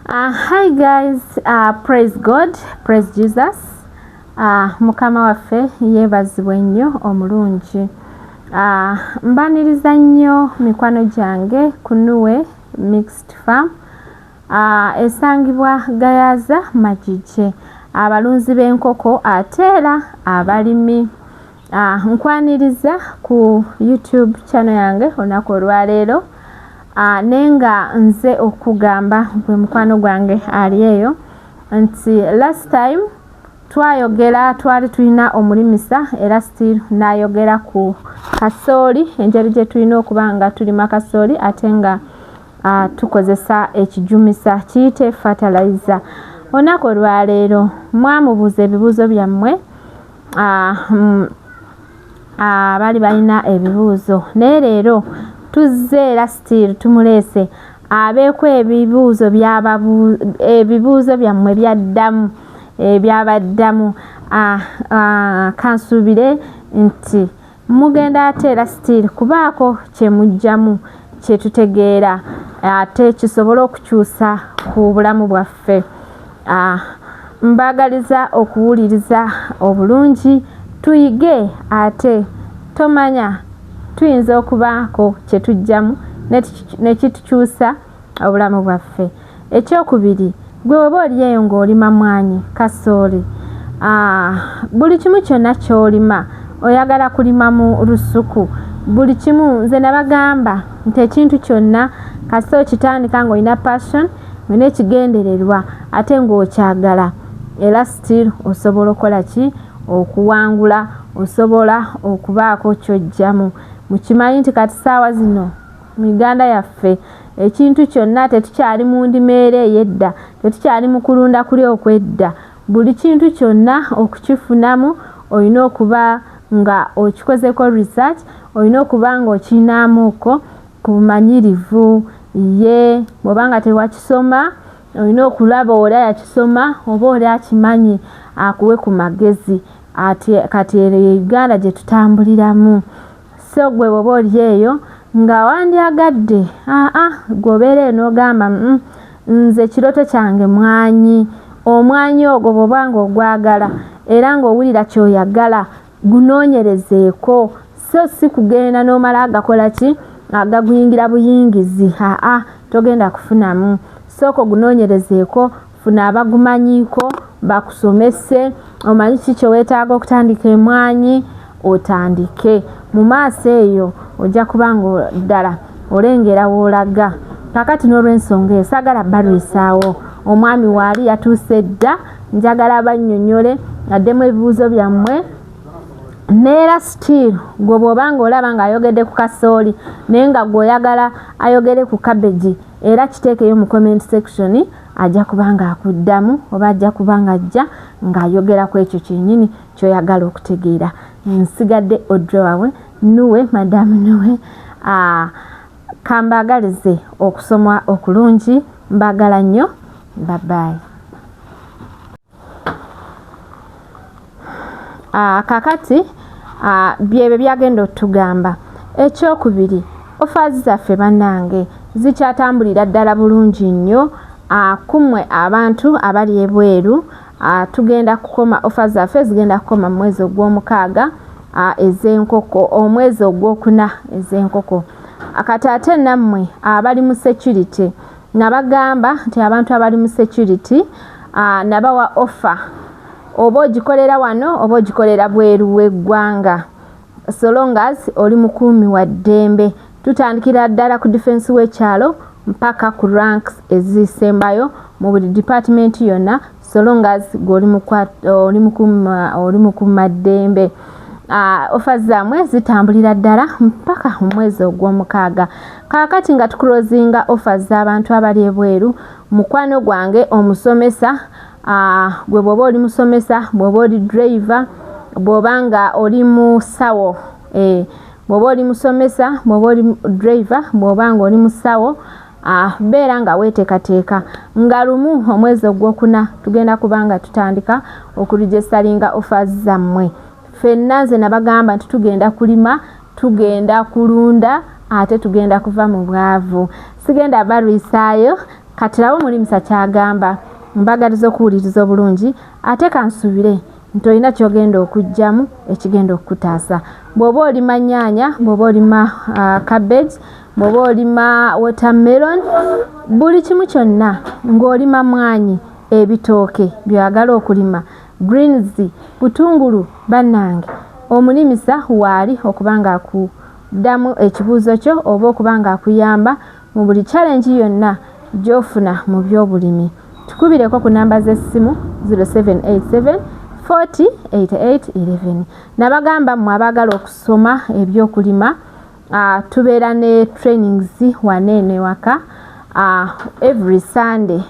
Hi guys, praise God, praise Jesus. Mukama waffe yeebazibwe nnyo omulungi. Mbaniriza nnyo mikwano gyange kunuwe mixed farm. Esangibwa Gayaza Magije. Abalunzi b'enkoko ate era abalimi. Nkwaniriza ku YouTube channel yange olunaku olwaleero. Nenga nze okugamba gwe mukwano gwange ali eyo nti last time twayogera twali tulina omulimisa era still nayogera ku kasooli engeri gye tulina okuba nga tulima kasooli ate nga tukozesa ekijumisa kiyite fertilizer. Olunaku olwaleero mwamubuuza ebibuuzo byammwe bali balina ebibuuzo naye leero tuzze era still tumulese abeeko ebibuuzo byammwe byaddamu ebyabaddamu. Kansuubire nti mugenda ate era still kubaako kye mujjamu kye tutegeera ate kisobola okukyusa ku bulamu bwaffe. Mbagaliza okuwuliriza obulungi tuyige ate tomanya tuyinza okubaako kye tujjamu ne kitukyusa obulamu bwaffe. Ekyokubiri, gwe weba oli eyo ng'olima mwanyi kasooli, buli kimu kyonna ky'olima oyagala kulima mu lusuku, buli kimu nze nabagamba nti ekintu kyonna kasita okitandika ng'olina passion olina ekigendererwa ate ng'okyagala era still osobola okukola ki okuwangula, osobola okubaako ky'ojjamu. Mukimanyi nti kati saawa zino mu Uganda yaffe ekintu kyonna tetukyali mu ndimeera ey'edda, tetukyali mu kulunda kuli okwedda. Buli kintu kyonna okukifunamu olina okuba nga okikozeko research, olina okuba nga okinaamuuko ku bumanyirivu ye. Bw'oba nga tewakisoma olina okulaba oli yakisoma oba oli akimanyi akuwe ku magezi. Kati eyo Uganda gye tutambuliramu. So gwe bw'oba oli eyo nga wandyagadde gwobeera n'ogamba nze kiroto kyange mwanyi. Omwanyi ogwo bw'oba nga ogwagala era ng'owulira ky'oyagala gunoonyerezeeko, so si kugenda n'omala agakola ki agaguyingira buyingizi. Togenda kufunamu, sooka ogunoonyerezeeko, funa abagumanyiiko bakusomese omanyi ki kye weetaaga okutandika emwanyi otandike. Mu maaso eyo ojja kuba nga ddala olengera w'olaga. Kakati n'olw'ensonga eyo saagala balwisaawo. Omwami waali yatuuse dda, njagala bannyonnyole addemu ebibuuzo byammwe. Neera still gwe bw'oba nga olaba ng'ayogedde ku kasooli naye nga gw'oyagala ayogere ku cabbage era kiteekeyo mu comment section, ajja kuba nga akuddamu oba ajja kuba nga ajja ng'ayogera ku ekyo kyennyini ky'oyagala okutegeera. Nsigadde odre wawe nuwe madamu nuwe. Kambagalize okusomwa okulungi, mbagala nnyo. Bye bye. Kakati byebyo byagenda otugamba. Ekyokubiri, offers zaffe bannange zikyatambulira ddala bulungi nnyo. Kummwe abantu abali ebweru tugenda kukoma offers zaffe zigenda kukoma mu mwezi ogw'omukaaga ez'enkoko, omwezi ogwokuna ez'enkoko. Kati ate nammwe abali mu security nabagamba nti abantu abali mu security nabawa offer, oba ogikolera wano oba ogikolera bweru w'eggwanga, so long as oli mukuumi wa ddembe. Tutandikira ddala ku defense w'ekyalo mpaka ku ranks ezisembayo mu buli department yonna, so long as oli mukuuma ddembe. Offers zammwe zitambulira ddala mpaka mu mwezi ogw'omukaaga. Kakati nga tukulozinga offers z'abantu abali ebweru, mukwano gwange omusomesa, gwe bw'oba oli musomesa, bw'oba oli driver, bw'oba nga oli musawo, bw'oba oli musomesa, bw'oba oli driver, bw'oba nga oli musawo, beera nga weeteekateeka nga lumu omwezi ogwokuna tugenda kuba nga tutandika okuregistaringa offers zammwe. Ffenna nze nabagamba nti tugenda kulima, tugenda kulunda ate tugenda kuva mu bwavu. Sigenda balwisaayo, kati lawo mulimisa kyagamba mbagaliza okuwuliriza obulungi ate kansubire nti olina kyogenda okujjamu ekigenda okukutaasa. Bw'oba olima nnyaanya, bw'oba olima cabbage, bw'oba olima watermelon, buli kimu kyonna ng'olima mwanyi, ebitooke byagala okulima, greens, butungulu, bannange omulimisa waali okuba nga akuddamu ekibuuzo kyo oba okuba nga akuyamba mu buli challenge yonna gy'ofuna mu by'obulimi. Tukubireko ku namba z'essimu 0787 40 88 11. Nabagamba mmwe abagala okusoma ebyokulima tubeera ne trainings waneene waka every Sunday.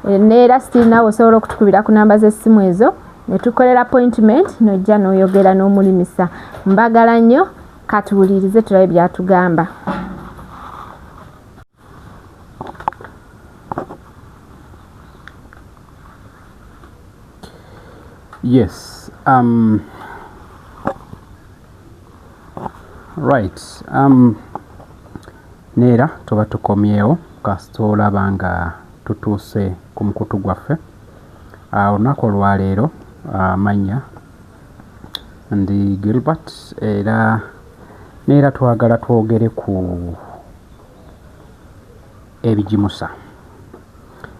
Neera still nawe osobola okutukubira ku namba z'essimu ezo ne tukolera appointment n'ojja n'oyogera n'omulimisa. Mbagala nnyo, katuwulirize tulabe byatugamba. Yes. Right. Neera tuba tukomyewo kasita olaba nga tutuuse ku mukutu gwaffe. Olunaku olwaleero amanya ndi Gilbert era neera twagala twogere ku ebijimusa.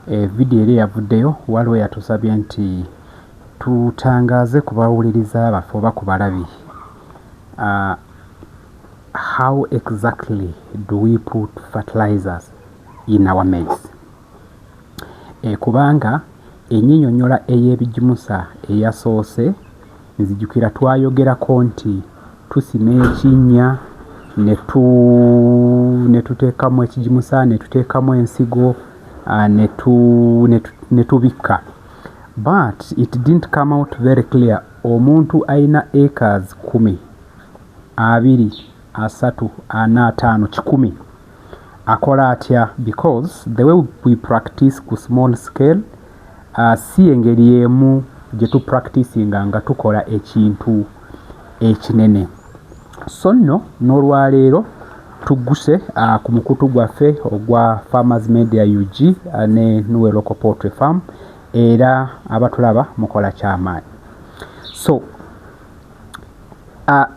Video eri yavuddeyo waliwo yatusabye nti tutangaze ku bawuliriza baffe oba ku balabi how exactly do we put fertilizers in our maize. Kubanga ennyinnyonnyola ey'ebijimusa eyasoose nzijukira twayogerako nti tusima ekinnya ne tuteekamu ekijimusa ne tuteekamu ensigo ne tubikka. But it didn't come out very clear. Omuntu aina acres 10, 2, 3, 4, 5, 10 akola atya? Because the way we practice ku small scale si engeri emu gye tu practicinga nga tukola ekintu ekinene. So nno n'olwaleero tugguse ku mukutu gwaffe ogwa Farmers Media UG ne Nuwe Local Poultry Farm era abatulaba mukola kyamaanyi. So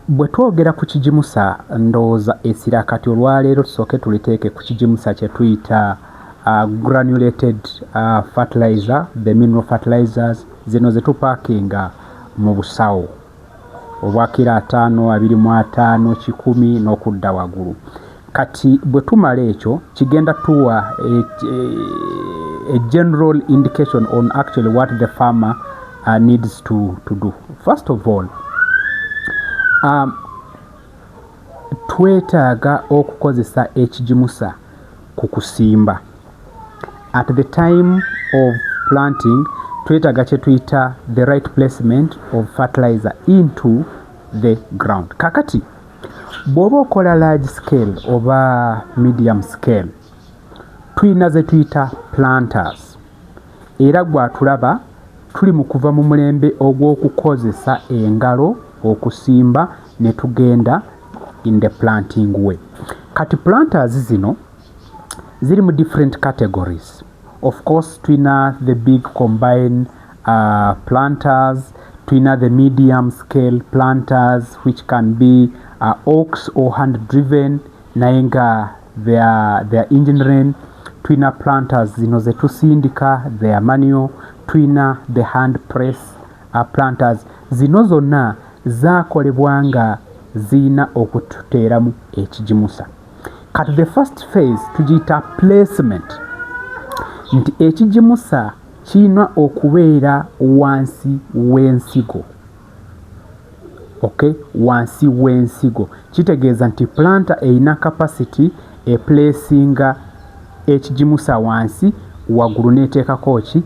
bwe twogera ku kijimusa ndowooza essira kati olwaleero tusooke tuliteeke ku kijimusa kye tuyita granulated fertilizer, the mineral fertilizers zino ze tupaakinga mu busawo obwa kilo 5, 25, 10 n'okudda waggulu. Kati bwe tumala ekyo kigenda tuwa a general indication on actually what the farmer needs to do. First of all, twetaaga okukozesa ekijimusa ku kusimba. At the time of planting, twetaaga kye tuyita the right placement of fertilizer into the ground. Kakati bw'oba okola large scale oba medium scale, tuyina ze tuyita planters. Era gwatulaba tuli mu kuva mu mulembe ogw'okukozesa engalo okusimba ne tugenda in the planting way. Kati planters zino ziri mu different categories. Of course, tuyina the big combine planters, tuyina the medium scale planters which can be ox or hand driven naye nga their engineering. Tuyina planters zino ze tusindika, their manual. Tuyina the hand press planters. Zino zonna zaakolebwa nga zina okututeeramu ekijimusa. Kati the first phase tugiyita placement, nti ekijimusa kirina okubeera wansi w'ensigo. Okay, wansi w'ensigo kitegeeza nti planta erina capacity eplacinga ekijimusa wansi, waggulu n'eteekako ki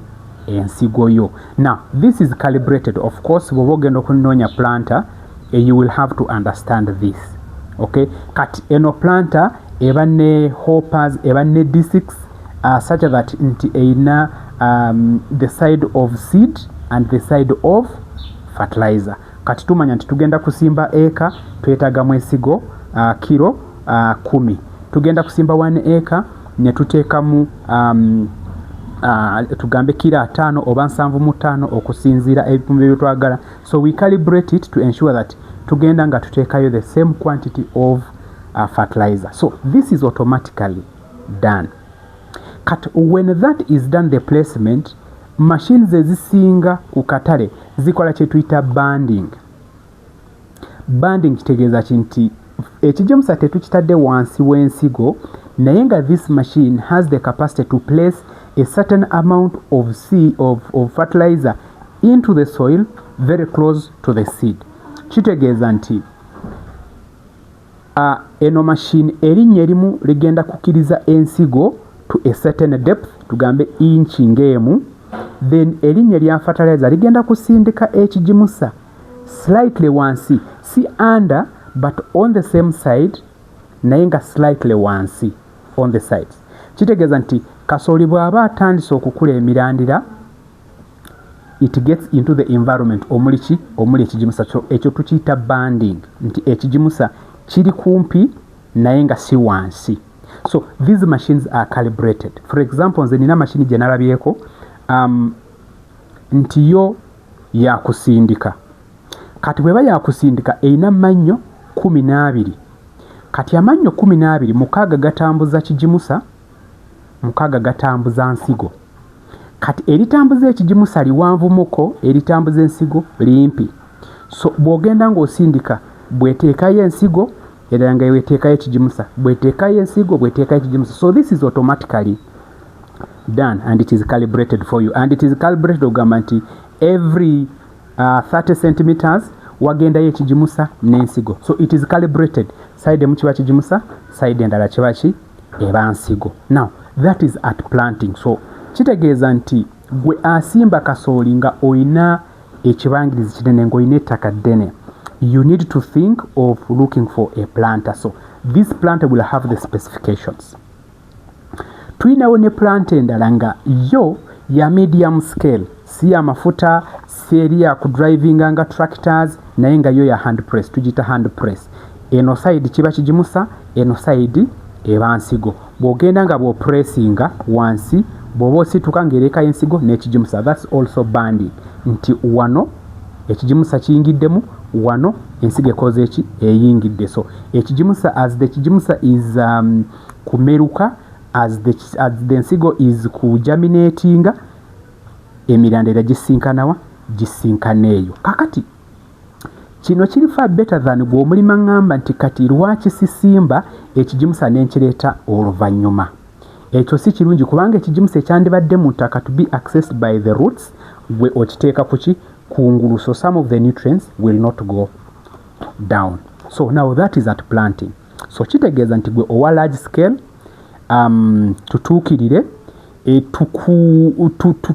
ensigo yo. Now this is calibrated. Of course bw'oba ogenda okunoonya planta you will have to understand this. Okay, kati eno planta eba ne hoppers, eba ne discs such that nti erina the side of seed and the side of fertilizer. Kati tumanya nti tugenda kusimba twetaaga mu ensigo kilo 10. Tugenda kusimba 1 acre ne tuteekamu tugambe kilo 5 oba 7.5 okusinziira ebipimo bye twagala. So we calibrate it to ensure that tugenda nga tuteekayo the same quantity of fertilizer. So this is automatically done. But when that is done, the placement, machines ezisinga ku katale zikola kye tuyita banding. Banding kitegeeza kinti ekijemusa tetukitadde wansi w'ensigo, naye nga this machine has the capacity to place a certain amount of fertilizer into the soil very close to the seed. Kitegeeza nti eno machine erinnya erimu ligenda kukkiriza ensigo to a certain depth, tugambe inch ng'emu, then erinnya lya fertilizer ligenda kusindika ekijimusa slightly wansi, si under but on the same side, naye nga slightly wansi on the sides. Kitegeeza nti kasooli bw'aba atandise okukula emirandira, it gets into the environment omuli ekijimusa. Ekyo tukiyita banding, nti ekijimusa kiri kumpi naye nga si wansi. So these machines are calibrated. For example, nze nina machine gye nalabyeko nti yo yakusindika. Kati bweba yakusindika erina mannyo 12. Kati amannyo 12 mukaaga gatambuza kijimusa, mukaaga gatambuza nsigo. Kati eritambuza ekijimusa liwanvumuko, eritambuza ensigo limpi. So bw'ogenda ng'osindika bweteekayo ensigo era nga weteekayo ekijimusa, bweteekayo ensigo bweteekayo ekijimusa. So this is automatically done and it is calibrated for you, and it is calibrated ogamba nti every 30 centimeters wagendayo ekijimusa n'ensigo. So it is calibrated, side emu kiba kijimusa, side endala kiba ki eba nsigo. Now that is at planting. So kitegeeza nti gwe asimba kasooli nga oyina ekibangirizi kinene ng'oyina ettaka ddene, you need to think of looking for a planter. So this planter will have the specifications. Tuyinawo ne planter endala nga yo ya medium scale, si ya mafuta, si eri ya kudrivinga nga tractors, naye nga yo ya hand press, tugita hand press. Eno side kiba kijimusa, eno side eba nsigo. Bw'ogenda nga bw'opressinga wansi, bw'oba osituka ng'ereka ensigo n'ekijimusa. That's also banding, nti wano ekijimusa kiyingiddemu, wano ensigo ekoze eki eyingidde. So ekijimusa, as the kijimusa is kumeruka, as the ensigo is kujaminatinga, emirandira gisinkanawa gisinkaneeyo. Kakati kino kiri far better than gw'omulima ngamba nti kati lwaki sisimba ekijimusa n'enkireeta oluvannyuma. Ekyo si kirungi kubanga ekijimusa ekyandibadde mu ttaka to be accessed by the roots, gwe okiteeka kuki kungulu, so some of the nutrients will not go down. So now that is at planting. So kitegeeza nti gwe owa large scale tutuukirire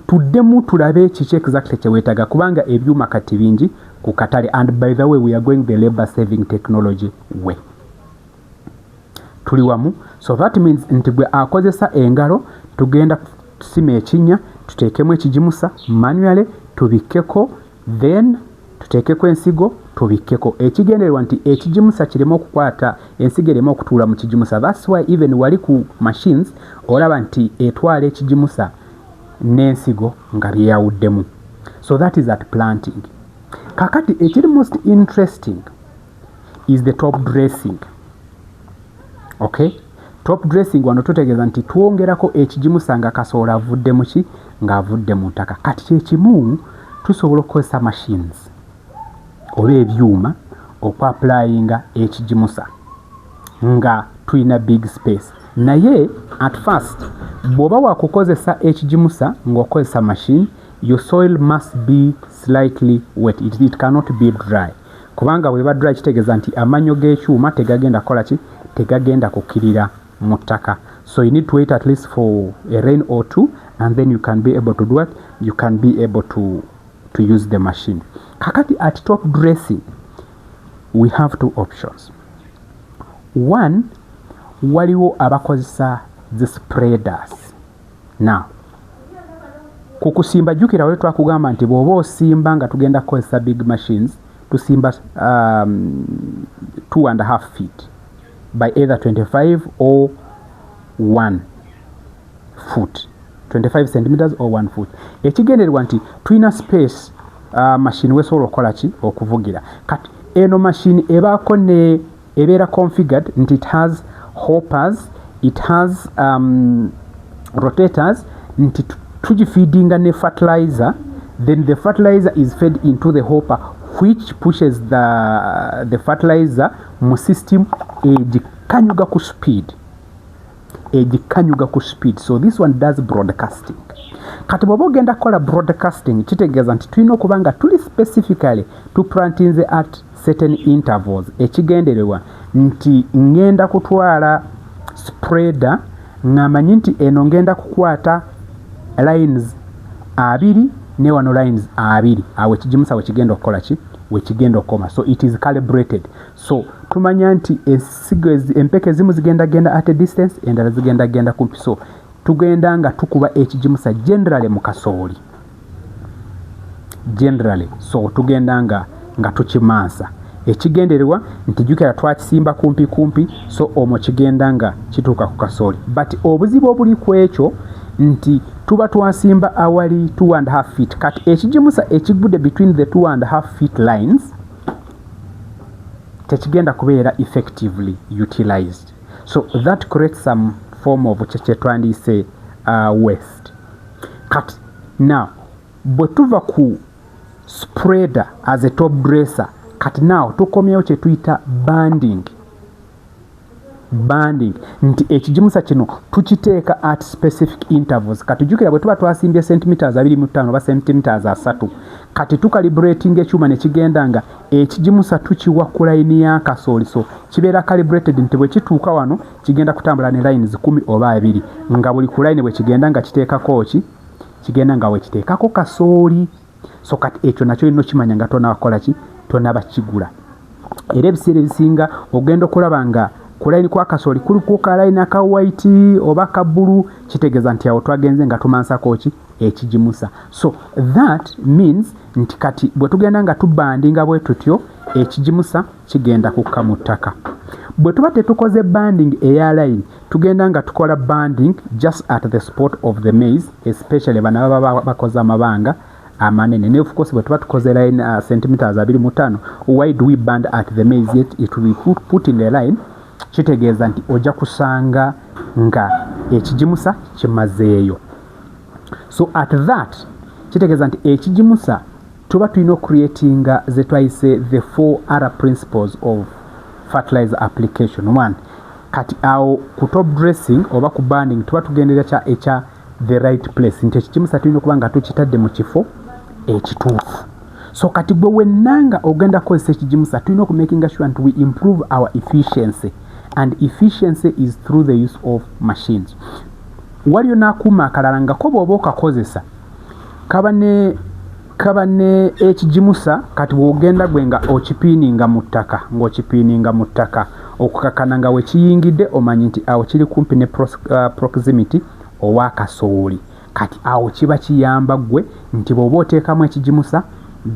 tuddemu tulabe kiki exactly kye weetaaga kubanga ebyuma kati bingi ku katale, and by the way we are going the labor saving technology way. Tuli wamu. So that means nti gwe akozesa engalo tugenda tusima ekinnya tuteekemu ekijimusa manually tubikkeko, then tuteekeko ensigo tubikkeko. Ekigendererwa nti ekijimusa kirema okukwata ensigo erema okutuula mu kijimusa. That's why even wali ku machines olaba nti etwala ekijimusa n'ensigo nga byeyawuddemu. So that is at planting. Kakati ekiri most interesting is the top dressing. Okay? Top dressing wano tutegeeza nti twongerako ekijimusa nga kasooli avudde mu ki, nga avudde mu ttaka. Kati kyekimu tusobola okukozesa machines oba ebyuma okwapplyinga ekijimusa nga tulina big space. Naye at first bw'oba wakukozesa ekijimusa ng'okozesa machine, your soil must be slightly wet. It cannot be dry. Kubanga bw'eba dry kitegeeza nti amannyo g'ekyuma tegagenda kola ki, tegagenda kukkirira mu ttaka. So you need to wait at least for a rain or two, and then you can be able to do what? You can be able to use the machine. Kakati at top dressing, we have two options. One, waliwo abakozesa the spreaders. Now, kukusimba jukira wale twakugamba nti bw'oba osimba nga tugenda kukozesa big machines, tusimba 2.5 feet by either 25 or 1. foot 25 centimeters or 1 foot. Ekigendererwa nti tulina space machine wesobola okukola ki okuvugira. Kati eno machine ebaako ne ebeera configured nti it has hoppers, it has rotators, nti tugifeedinga ne fertilizer, then the fertilizer is fed into the hopper which pushes the fertilizer mu system egikanyuga ku speed. So this one does broadcasting. Kati bw'oba ogenda kukola broadcasting kitegeeza nti tulina okuba nga tuli specifically tuplantinze at certain intervals. Ekigendererwa nti ngenda kutwala spreader ng'amanyi nti eno ngenda kukwata lines 2 ne wano lines 2 awo ekigimusa wekigenda okukola ki wekigenda okukoma. So it is calibrated. So tumanya nti empeke ezimu zigenda genda at a distance endala zigenda genda kumpi. So tugenda nga tukuba ekigimusa generally mu kasooli so tugenda nga tukimansa. Ekigendererwa nti jukira twakisimba kumpi so omwo kigenda nga kituuka ku kasooli. But obuzibu obuli ku ekyo nti tuba twasimba awali 2.5 feet. Kati ekigimusa ekigudde between the 2.5 feet lines tekigenda kubeera effectively utilized. So that creates some form of kyetwandiyise waste. Kati now bwe tuva ku spreader as a top dresser, kati now tukomyewo kye tuyita banding nti ekigimusa kino tukiteeka at specific intervals. Kati jukira bwe tuba twasimbye centimeters 25 oba centimeters 3, kati tukalibrating ekyuma ne kigenda nga ekigimusa tukiwa ku line ya kasooli. So kibeera calibrated nti bwe kituuka wano kigenda kutambula ne lines 10 oba 2 nga buli ku line bwe kigenda nga kiteekako kigenda nga wekiteekako kasooli. So kati ekyo nakyo ino kimanya nga tonabakola ki tonaba kigula. Era ebiseera ebisinga ogenda okulaba nga ku line kwa kasooli kuliko ka line aka white oba ka blue, kitegeeza nti awo twagenze nga tumansako ki ekigimusa. So that means nti kati bwe tugenda nga tubandinga bwe tutyo ekigimusa kigenda kukka mu ttaka. Bwe tuba tetukoze banding eya line tugenda nga tukola banding just at the spot of the maize, especially bana baba bakoze amabanga amanene. Ne of course bwe tuba tukoze line centimeters 25, why do we band at the maize? Yet it will be put in the line. Kitegeeza nti ojja kusanga nga ekigimusa kimazeeyo. So at that kitegeeza nti ekigimusa tuba tulina creatinga ze twayise the 4R principles of fertilizer application. 1, kati awo ku top dressing oba ku banding tuba tugendera echa the right place, nti ekigimusa tulina okuba nga tukitadde mu kifo ekituufu. So kati bwe wennanga ogenda kukozesa ekigimusa tulina okumakinga sure nti we improve our efficiency, and efficiency is through the use of machines. Waliyo n'akuuma akalala nga ko bw'oba okakozesa kaba ne ekigimusa kati bw'ogenda gwe nga okipiininga mu ttaka okukakana nga wekiyingidde omanyi nti awo kiri kumpi ne proximity owa kasooli. Kati awo kiba kiyamba gwe nti bw'oba oteekamu ekigimusa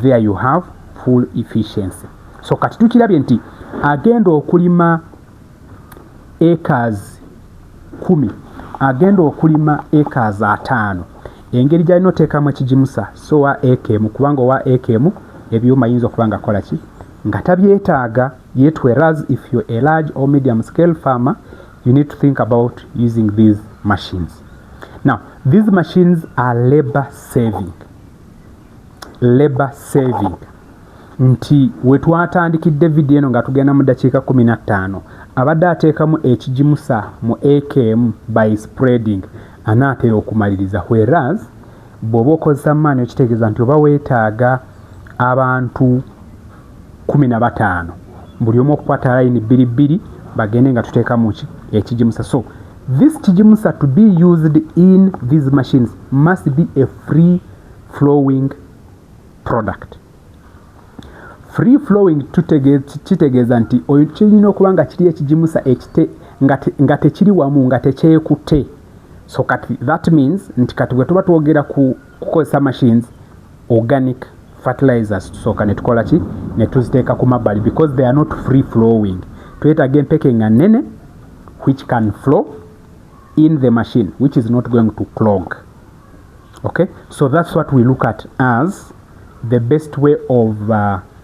there you have full efficiency. So kati tukirabye nti agenda okulima acres 10, agenda okulima acres 5, engeri gyalina oteekamu ekigimusa so wa ekm, kubanga owa ekm ebyuma yinza okuba nga kola ki nga tabyetaaga. Yet whereas if you're a large or medium scale farmer you need to think about using these machines. Now these machines are labor saving. Nti wetwatandikidde video eno nga tugenda mu dakiika 15 abadde ateekamu ekigimusa mu AKM by spreading anaatera okumaliriza, whereas bw'oba okozesa maani okitegeeza nti oba weetaaga abantu 15 buli omu okukwata line 2 bagende nga tuteekamu ekigimusa. So this kigimusa to be used in these machines must be a free flowing product. Free flowing kitegeeza nti oyo kirina okuba nga kiri ekigimusa ekite nga tekiri wamu nga tekyekutte. So kati that means nti kati bwe tuba twogera ku kukozesa machines organic fertilizers tusooka ne tukola ki ne tuziteeka ku mabbali because they are not free flowing. Twetaaga empeke nga nnene which can flow in the machine, which is not going to clog. Okay, so that's what we look at as the best way of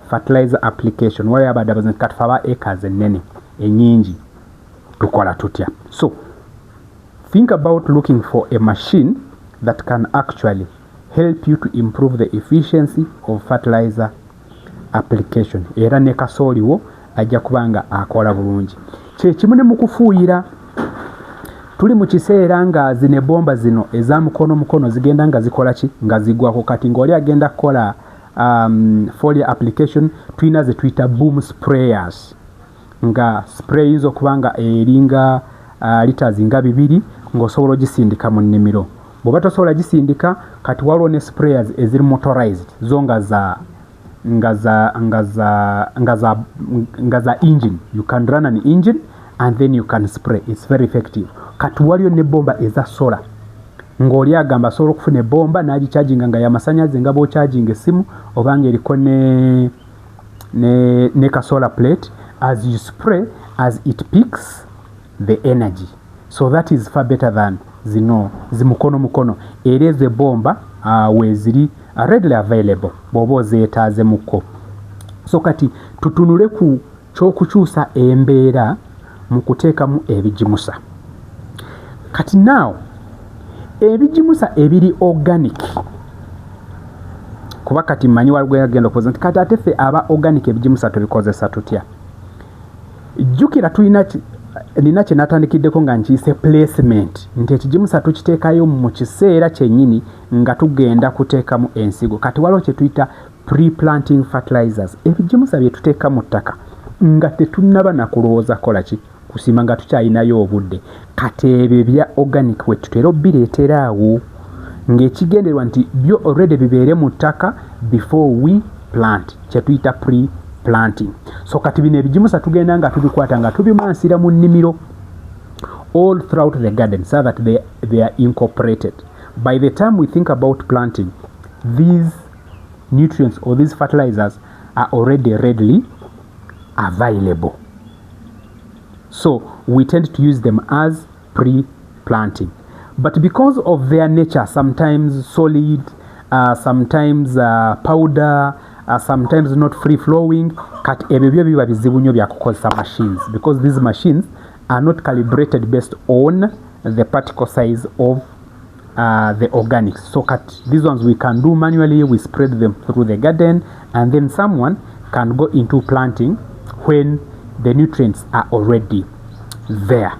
fertilizer application. Whereby there was katfaba acres and nene enyingi tukola tutya. So think about looking for a machine that can actually help you to improve the efficiency of fertilizer application. Era ne Kasooli wo ajja kubanga akola bulungi. Kye kimu ne mu kufuuyira. Tuli mu kiseera nga zine bomba zino eza mukono zigenda nga zikola ki nga zigwako kati ng'oli agenda kukola foliar application tulina ze tuyita boom sprayers nga spray yinza okubanga eringa liters nga 2 ng'osobola ogisindika mu nnimiro. Bw'oba tosobola gisindika kati waliwo ne sprayers eziri motorized zo nga za engine. You can run an engine and then you can spray. It's very effective. Kati waliyo ne bomba eza solar ng'oli agamba asobola okufuna ebomba n'agicharginga nga y'amasannyalaze nga bw'ocharginga essimu obanga eriko ne ka solar plate. As you spray, as it picks the energy. So that is far better than zino zimukono. Era ezo bomba weziri readily available bw'oba ozeetaazemuko. So kati tutunule ku ky'okukyusa embeera mu kuteekamu ebigimusa. Kati now ebigimusa ebiri organic kuba kati mmanyi waliwo agenda okubuuza nti kati ate ffe aba organic ebigimusa tubikozesa tutya? Jjukira nina kye natandikiddeko nga nkiyise placement nti ekigimusa tukiteekayo mu kiseera kyennyini nga tugenda kuteekamu ensigo. Kati waliwo kye tuyita pre-planting fertilizers, ebigimusa bye tuteeka mu ttaka nga tetunnaba na kulowooza kola ki kusimba nga tukyalinayo obudde. Kati ebyo bya organic we tutera obireetera awo ng'ekigenderwa nti byo already bibeere mu ttaka before we plant, kye tuyita pre-planting. So kati bino ebigimusa tugenda nga tubikwata nga tubimansira mu nnimiro all throughout the garden so that they are incorporated. By the time we think about planting, these nutrients or these fertilizers are already readily available. So we tend to use them as pre-planting. But because of their nature, sometimes solid, sometimes powder, sometimes not free-flowing, kat ebyo biba bizibu nnyo bya kukozesa machines because these machines are not calibrated based on the particle size of the organics. So these ones we can do manually, we spread them through the garden, and then someone can go into planting when the nutrients are already there.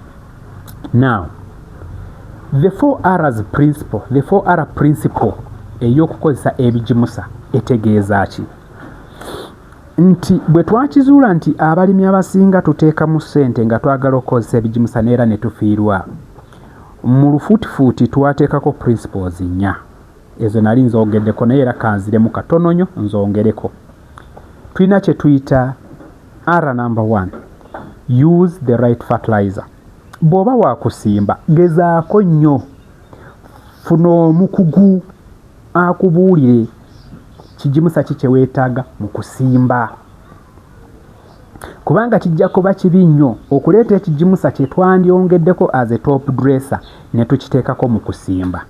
Now, the 4R's principle, the 4R principle eyokukozesa ebigimusa etegeeza ki? Nti bwe twakizuula nti abalimi abasinga tuteekamu ssente nga twagala okukozesa ebigimusa neera ne tufiirwa, mu lufuutifuuti twateekako principles 4. Ezo nali nzongeddeko naye era kanziremu katono nnyo nzongereko. Tulina kye tuyita R number 1, use the right fertilizer. Bw'oba waakusimba gezaako nnyo, funa omukugu akubuulire kigimusa ki kye weetaaga mu kusimba. Kubanga kijja kuba kibi nnyo okuleeta ekigimusa kye twandyongeddeko as a top dresser ne tukiteekako mu kusimba.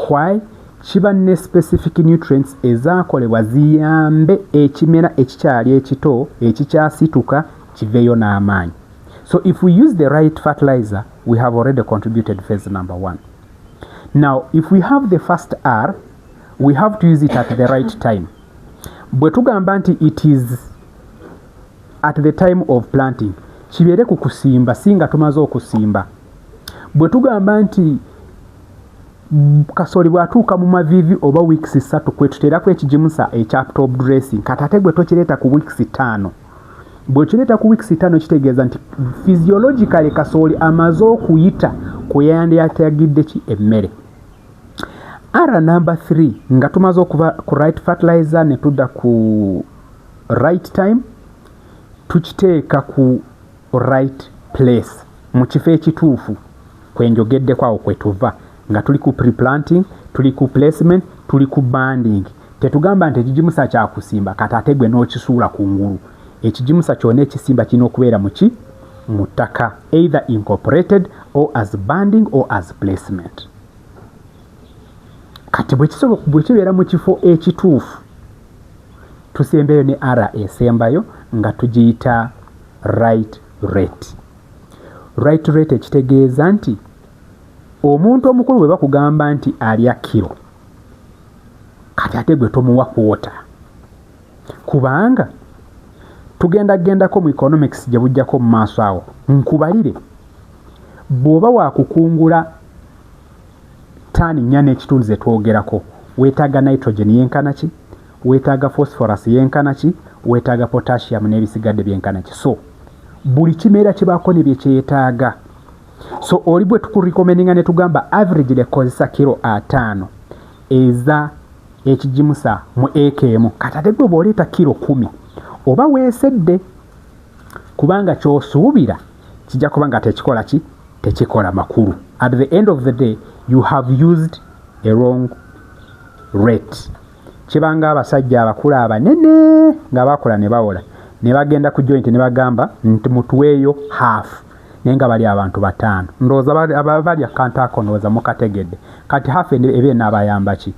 Why? Kiba ne specific nutrients ezaakolebwa ziyambe ekimera ekikyali ekito ekikyasituka kiveeyo n'amaanyi. So if we use the right fertilizer, we have already contributed phase number 1. Now, if we have the first R, we have to use it at the right time. Bwe tugamba nti it is at the time of planting, kibeere ku kusimba singa tumaze okusimba. Bwe tugamba nti Kasooli bw'atuuka mu maviivi oba weeks 3 kwe tuteerako ekigimusa ekya top dressing, kati ate gwe tokireeta ku weeks 5. Bwe kireeta ku weeks 5 kitegeeza nti physiologically Kasooli amaze okuyita kwe yandyatagidde ki emmere. R number 3 nga tumaze okuva ku right fertilizer ne tudda ku right time, tukiteeka ku right place, mu kifo ekituufu kwe njogeddeko awo kwe tuva nga tuli ku pre-planting, tuli ku placement, tuli ku banding. Tetugamba nti ekigimusa kya kusimba kati ate gwe n'okisuula ku ngulu. Ekigimusa kyonna ekisimba kirina okubeera mu ttaka, either incorporated or as banding or as placement. Kati bwe kibeera mu kifo ekituufu tusembeyo ne R esembayo nga tugiyita right rate. Right rate ekitegeeza nti omuntu omukulu bwe bakugamba nti alya kilo kati ate gwe tomuwa kwota, kubanga tugendagendako mu economics gye bujjako mu maaso awo nkubalire bw'oba wakukungula ttaani 4 n'ekitundu ze twogerako weetaaga nitrogen yenkana ki, weetaaga phosphorus yenkana ki, weetaaga potassium n'ebisigadde byenkana ki. So buli kimera kibaako ne bye kyetaaga. So oli bwe tukurecommendinga ne tugamba average lekozesa kilo 5 eza ekijimusa mu eka emu, kati ate gwe bw'oleeta kilo 10 oba weesedde, kubanga ky'osuubira kijja kuba nga tekikola ki, tekikola makulu. At the end of the day you have used a wrong rate. Kibanga abasajja abakulu abanene nga bakola ne bawola ne bagenda ku joint ne bagamba nti mutuweeyo half naye nga bali abantu 5. Ndowooza bali akanta ako ndowooza mukategedde. Kati half ebe n'abayamba ki?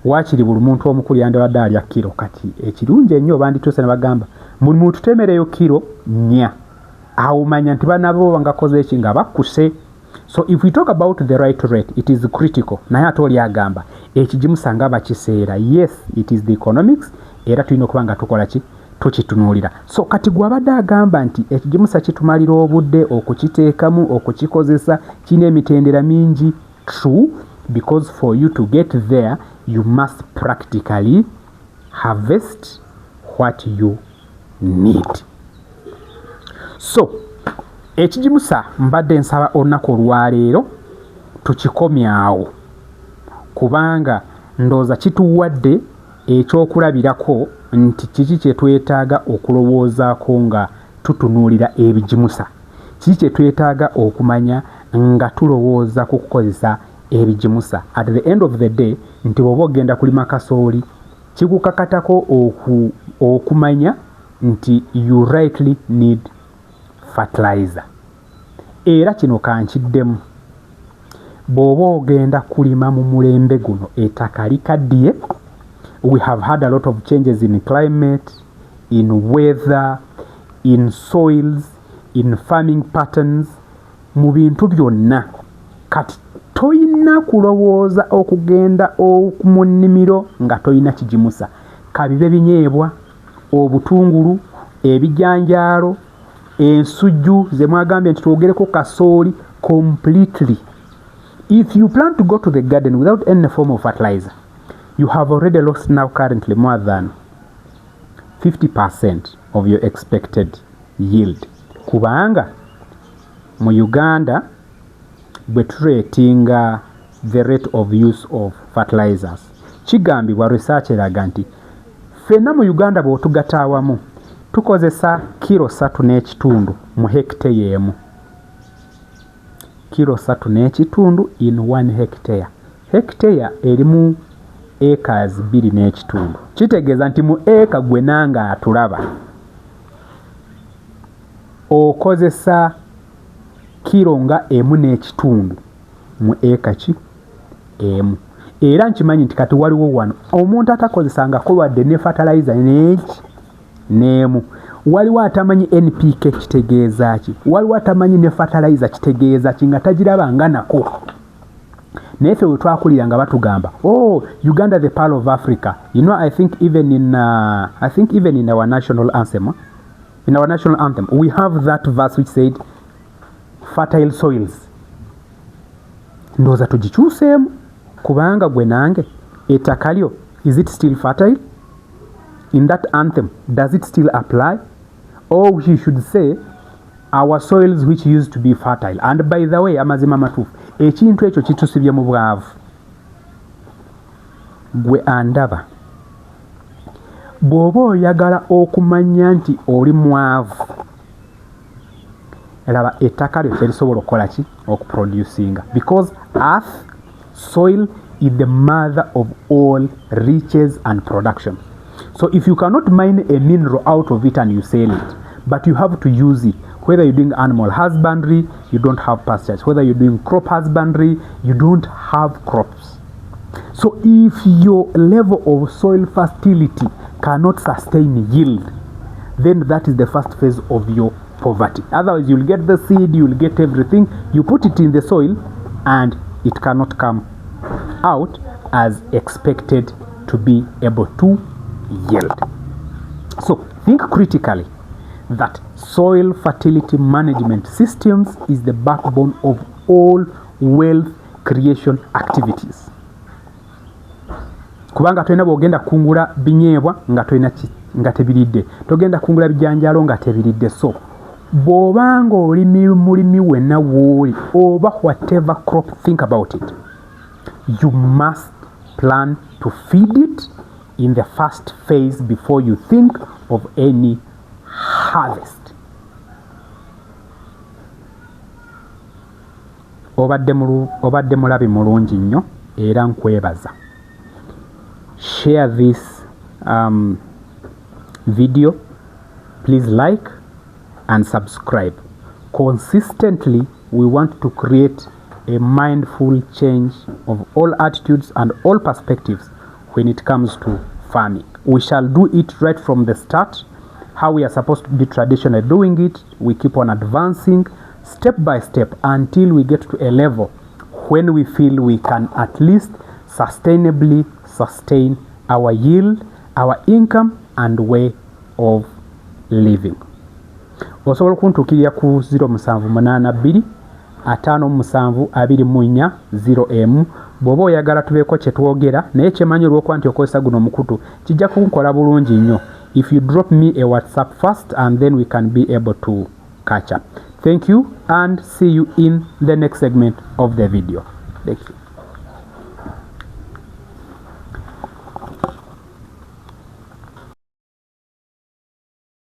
Waakiri buli muntu omukulu yandibadde alya kilo. Kati ekirungi ennyo bandituuse ne bagamba buli muntu temereyo kilo 4. Awo manya nti banabo bangakoze eki nga bakkuse. So if we talk about the right rate, it is critical. Naye ate oli agamba ekijimusa nga bakiseera. Yes, it is the economics. Era tulina okuba nga tukola ki? Tukitunuulira. So kati gwabadde agamba nti ekijimusa kitumalira obudde okukiteekamu okukikozesa kina emitendera mingi. True, because for you to get there you must practically harvest what you need. So ekijimusa mbadde nsaba olunaku olwaleero tukikomyawo, kubanga ndooza kituwadde ekyokulabirako nti kiki kye twetaaga okulowoozaako nga tutunuulira ebijimusa, kiki kye twetaaga okumanya nga tulowooza ku kukozesa ebijimusa. At the end of the day nti bw'oba ogenda kulima kasooli kikukakatako okumanya nti you rightly need fertilizer. Era kino kankiddemu bw'oba ogenda kulima mu mulembe guno ettaka likaddiye. We have had a lot of changes in climate, in weather, in soils, in farming patterns, mu bintu byonna. Kati toyina kulowooza okugenda mu nnimiro nga toyina kijimusa. Kabibe binyeebwa, obutungulu, ebijanjaalo, ensujju ze mwagambye nti twogereko kasooli completely. If you plan to go to the garden without any form of fertilizer, you have already lost now currently more than 50% of your expected yield. Kubanga mu Uganda bwe turatinga the rate of use of fertilizers, kigambibwa research eraga nti ffenna mu Uganda bw'otugatta awamu tukozesa kilo 3 n'ekitundu mu hectare emu. Kilo 3 n'ekitundu in 1 hectare. Hectare erimu acres 2 n'ekitundu. Kitegeeza nti mu eka gwe nanga atulaba okozesa kilo nga 1 n'ekitundu mu eka ki emu. Era nkimanyi nti kati waliwo wano omuntu atakozesangako wadde ne fertilizer n'emu. Waliwo atamanyi NPK kitegeeza ki, waliwo atamanyi ne fertilizer kitegeeza ki nga tagirabanga nako. Naye ffe we twakulira nga batugamba Uganda the pearl of Africa. You know, I think even in our national anthem, we have that verse which said fertile soils. Ndowooza tugikyuseemu, kubanga gwe nange ettaka lyo, is it still fertile? In that anthem, does it still apply? Or we should say our soils which used to be fertile. And by the way, amazima matuufu, ekintu ekyo kitusibye mu bwavu. Gwe andaba bw'oba oyagala okumanya nti oli mwavu, laba ettaka lyo terisobola okukola ki, okuproducinga. Because earth, soil is the mother of all riches and production. So if you cannot mine a mineral out of it and you sell it, but you have to use it, Whether you're doing animal husbandry, you don't have pastures. Whether you're doing crop husbandry, you don't have crops. So if your level of soil fertility cannot sustain yield, then that is the first phase of your poverty. Otherwise, you'll get the seed, you'll get everything, you put it in the soil, and it cannot come out as expected to be able to yield. So think critically that soil fertility management systems is the backbone of all wealth creation activities. Kubanga tulina bwogenda kungula binyeebwa nga tebiridde, togenda kungula bijanjalo nga tebiridde. So bw'obanga oli mulimi wenna w'oli oba whatever crop, think about it. You must plan to feed it in the first phase before you think of any harvest. Obadde mulabi mulungi nnyo era nkwebaza. Share this video. Please like and subscribe. Consistently, we want to create a mindful change of all attitudes and all perspectives when it comes to farming. We shall do it right from the start, how we are supposed to be traditionally doing it. We keep on advancing step by step until we get to a level when we feel we can at least sustainably sustain our yield, our income and way of living. Osobola kuntukirira ku 0782 597 24 bw'oba oyagala tubeeko kye twogera naye kyemanyi olw'okuba nti okozesa guno omukutu kijja kunkola bulungi nnyo if you drop me a WhatsApp first, and then we can be able to catch up. Thank you and see you in the next segment of the video. Thank you.